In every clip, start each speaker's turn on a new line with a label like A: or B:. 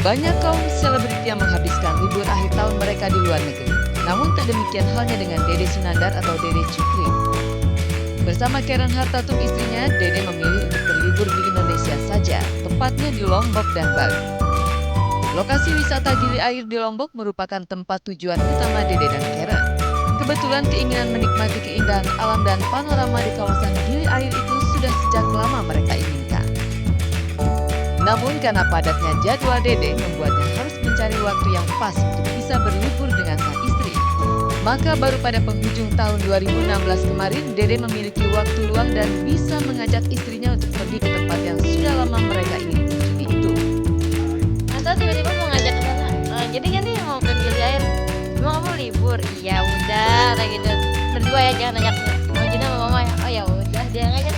A: Banyak kaum selebriti yang menghabiskan libur akhir tahun mereka di luar negeri. Namun tak demikian halnya dengan Dede Sunandar atau Dede Cukri. Bersama Karen Hartatum istrinya, Dede memilih untuk berlibur di Indonesia saja, tepatnya di Lombok dan Bali. Lokasi wisata Gili Air di Lombok merupakan tempat tujuan utama Dede dan Karen. Kebetulan keinginan menikmati keindahan alam dan panorama di kawasan Gili Air itu sudah sejak lama mereka inginkan. Namun karena padatnya jadwal Dede membuatnya harus mencari waktu yang pas untuk bisa berlibur dengan sang istri. Maka baru pada penghujung tahun 2016 kemarin Dede memiliki waktu luang dan bisa mengajak istrinya untuk pergi ke tempat yang sudah lama mereka ingin kunjungi itu.
B: Atau tiba-tiba mau ngajak ke sana. Jadi kan nih mau ke Gili Air. Emang kamu libur? Iya udah kayak gitu. Berdua ya jangan ajak. Mau Juna sama mama ya. Oh ya udah dia ngajak.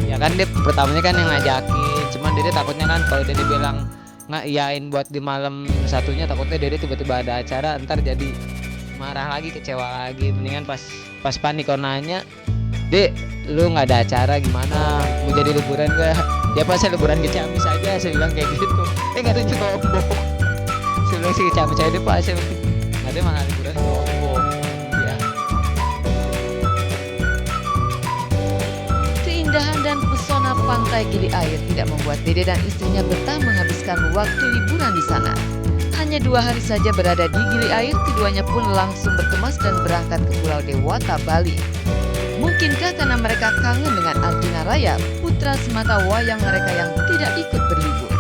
C: Ya kan dia pertamanya kan yang ngajakin, cuman Dede takutnya kan kalau Dede bilang iyain buat di malam satunya, takutnya Dede tiba-tiba ada acara ntar jadi marah lagi, kecewa lagi. Mendingan pas panik kalau nanya, Dek lu nggak ada acara gimana, mau jadi liburan gak? Ya pas saya liburan ke Ciamis aja, saya bilang kayak gitu. Nggak tuh ke Lombok, saya bilang sih ke Ciamis aja deh Pak, saya nggak ada malah liburan ke Lombok. Ya.
A: Keindahan dan pesona pantai Gili Air tidak membuat Dede dan istrinya betah menghabiskan waktu liburan di sana. Hanya 2 hari saja berada di Gili Air, keduanya pun langsung berkemas dan berangkat ke Pulau Dewata, Bali. Mungkinkah karena mereka kangen dengan Arjuna Raya, putra semata wayang mereka yang tidak ikut berlibur?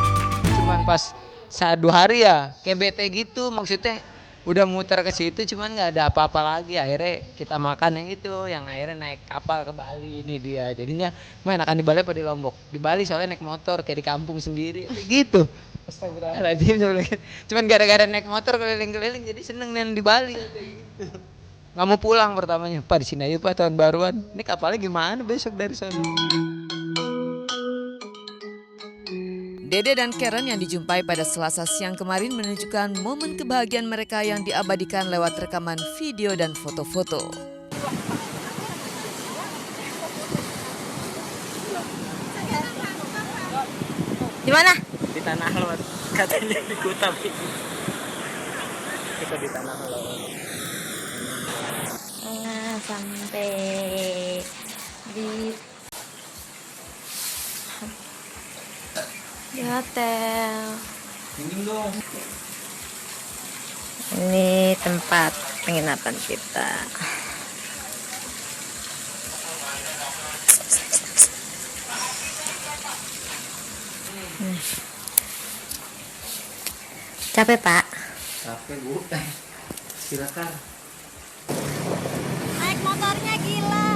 C: Cuman pas saat 2 hari ya kayak bete gitu, maksudnya udah muter ke situ cuman nggak ada apa-apa lagi. Akhirnya kita makan yang itu, yang akhirnya naik kapal ke Bali. Ini dia jadinya main akan di Bali apa di Lombok. Di Bali soalnya naik motor kayak di kampung sendiri gitu. Astagfirullahaladzim. Cuman gara-gara naik motor keliling-keliling jadi seneng nih di Bali gitu. Nggak mau pulang pertamanya, Pak di sini aja Pak tahun baruan. Ini kapalnya gimana besok dari sana?
A: Dede dan Karen yang dijumpai pada Selasa siang kemarin menunjukkan momen kebahagiaan mereka yang diabadikan lewat rekaman video dan foto-foto.
B: Di mana?
C: Di Tanah Lot, katanya di Kuta. Kita di Tanah Lot.
B: Sampai di hotel. Ini tempat penginapan kita. Capek Pak?
C: Capek Bu, silakan.
B: Naik motornya gila.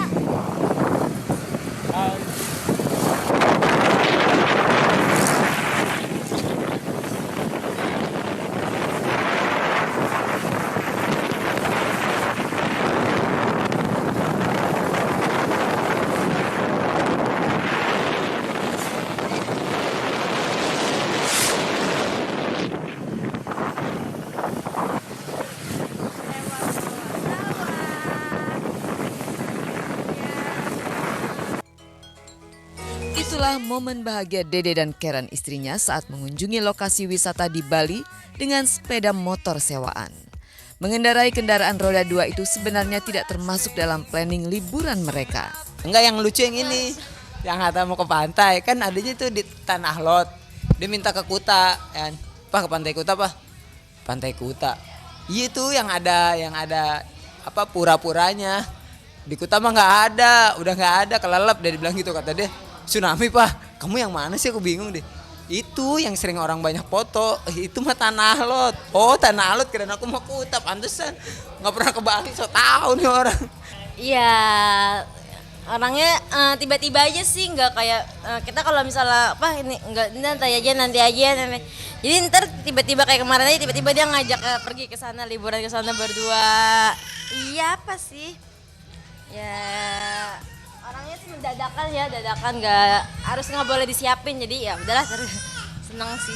A: Itulah momen bahagia Dede dan Karen istrinya saat mengunjungi lokasi wisata di Bali dengan sepeda motor sewaan. Mengendarai kendaraan roda 2 itu sebenarnya tidak termasuk dalam planning liburan mereka.
C: Enggak, yang lucu yang ini. Yang kata mau ke pantai, kan adanya tuh di Tanah Lot. Dia minta ke Kuta, kan. Pak ke Pantai Kuta, Pak. Pantai Kuta. Iya tuh yang ada apa pura-puranya. Di Kuta mah nggak ada, udah nggak ada, kelelep. Dia bilang gitu, kata dia. Tsunami Pak, kamu yang mana sih, aku bingung deh. Itu yang sering orang banyak foto, itu mah Tanah Lot. Oh Tanah Lot, kirain aku mau Kuta, pantesan. Nggak pernah ke Bali, so tau nih orang.
B: Iya, orangnya tiba-tiba aja sih, nggak kayak kita kalau misalnya apa ini nggak nanti aja. Jadi ntar tiba-tiba kayak kemarin aja tiba-tiba dia ngajak pergi ke sana, liburan ke sana berdua. Iya apa sih? Ya orangnya sih dadakan nggak boleh disiapin, jadi ya udahlah seneng sih.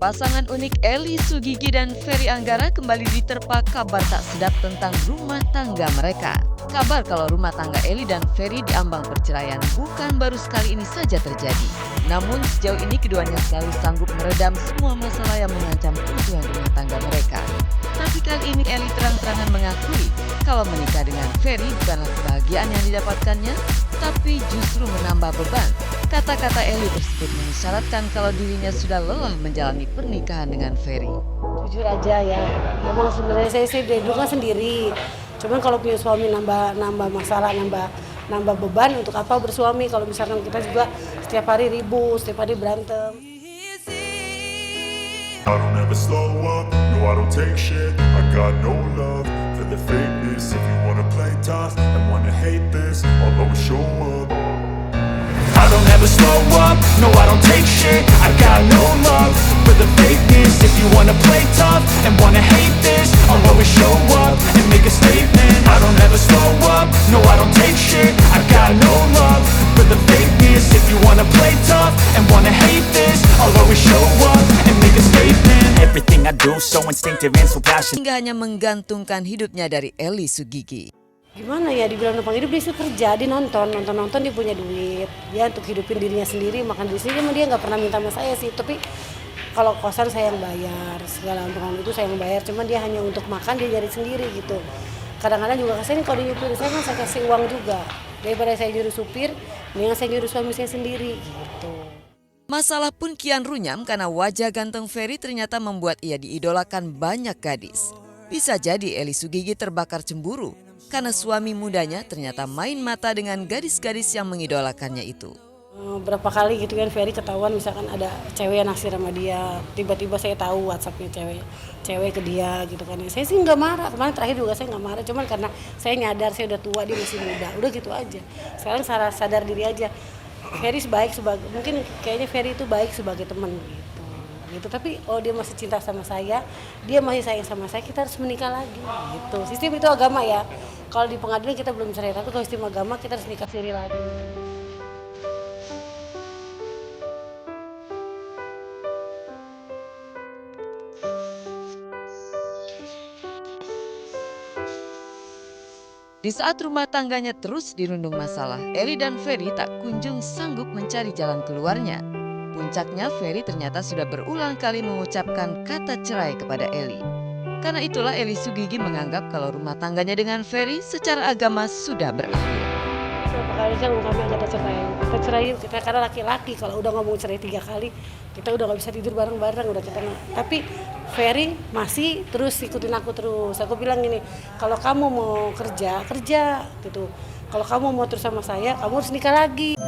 A: Pasangan unik Eli Sugigi dan Ferry Anggara kembali diterpa kabar tak sedap tentang rumah tangga mereka. Kabar kalau rumah tangga Eli dan Ferry diambang perceraian bukan baru sekali ini saja terjadi. Namun sejauh ini keduanya selalu sanggup meredam semua masalah yang mengancam keutuhan rumah tangga mereka. Tapi kali ini Eli terang-terangan mengakui kalau menikah dengan Ferry bukanlah kebahagiaan yang didapatkannya, tapi justru menambah beban. Kata-kata Eli tersebut mengisyaratkan kalau dirinya sudah lelah menjalani pernikahan dengan Ferry.
D: Jujur aja ya, memang sebenarnya saya sih dari dulu kan sendiri. Cuman kalau punya suami nambah masalah, nambah beban. Untuk apa bersuami kalau misalkan kita juga setiap hari ribut, setiap hari berantem.
E: I don't ever slow up, no I don't take shit. I got no love for the fakeness. If you wanna play tough and wanna hate this, I'll always show up. I don't ever slow up, no I don't take shit. I got no love for the fakeness. If you wanna play tough and wanna hate this, I'll always show up and make a statement. I don't ever slow up, no I don't take shit. I got no love for the fakeness. If you wanna play tough and wanna hate this, I'll always show up and make a statement. Everything I do so instinctive and so passionate.
A: Hingga hanya menggantungkan hidupnya dari Eli Sugigi.
D: Gimana ya, dibilang numpang hidup, dia sih kerja, dia nonton dia punya duit. Dia untuk hidupin dirinya sendiri, makan di sini dia nggak pernah minta sama saya sih. Tapi kalau kosan saya yang bayar, segala macam itu saya yang bayar. Cuman dia hanya untuk makan dia nyari sendiri gitu. Kadang-kadang juga saya kalau dia nyupir saya kan saya kasih uang juga. Daripada saya nyuruh supir, mendingan saya nyuruh suami saya sendiri gitu.
A: Masalah pun kian runyam karena wajah ganteng Ferry ternyata membuat ia diidolakan banyak gadis. Bisa jadi Eli Sugigi terbakar cemburu karena suami mudanya ternyata main mata dengan gadis-gadis yang mengidolakannya itu.
D: Berapa kali gitu kan Ferry ketahuan misalkan ada cewek yang naksir sama dia, tiba-tiba saya tahu WhatsAppnya cewek ke dia gitu kan. Saya sih nggak marah, kemarin terakhir juga saya nggak marah, cuman karena saya nyadar saya udah tua, dia masih muda, udah gitu aja. Sekarang sadar diri aja, Ferry mungkin kayaknya Ferry itu baik sebagai teman gitu. Tapi dia masih cinta sama saya, dia masih sayang sama saya, kita harus menikah lagi gitu. Sistem itu agama ya. Kalau di pengadilan kita belum cerai, tapi kalau sistem agama kita harus nikah siri lagi.
A: Di saat rumah tangganya terus dirundung masalah, Eli dan Ferry tak kunjung sanggup mencari jalan keluarnya. Puncaknya, Ferry ternyata sudah berulang kali mengucapkan kata cerai kepada Eli. Karena itulah Eli Sugigi menganggap kalau rumah tangganya dengan Ferry secara agama sudah berakhir.
D: Berapa kali kan kami kata cerai. Kita cerai, karena laki-laki kalau udah ngomong cerai 3 kali, kita udah nggak bisa tidur bareng-bareng, udah kita nggak. Tapi Ferry masih terus ikutin aku terus. Aku bilang gini, kalau kamu mau kerja gitu. Kalau kamu mau terus sama saya, kamu harus nikah lagi.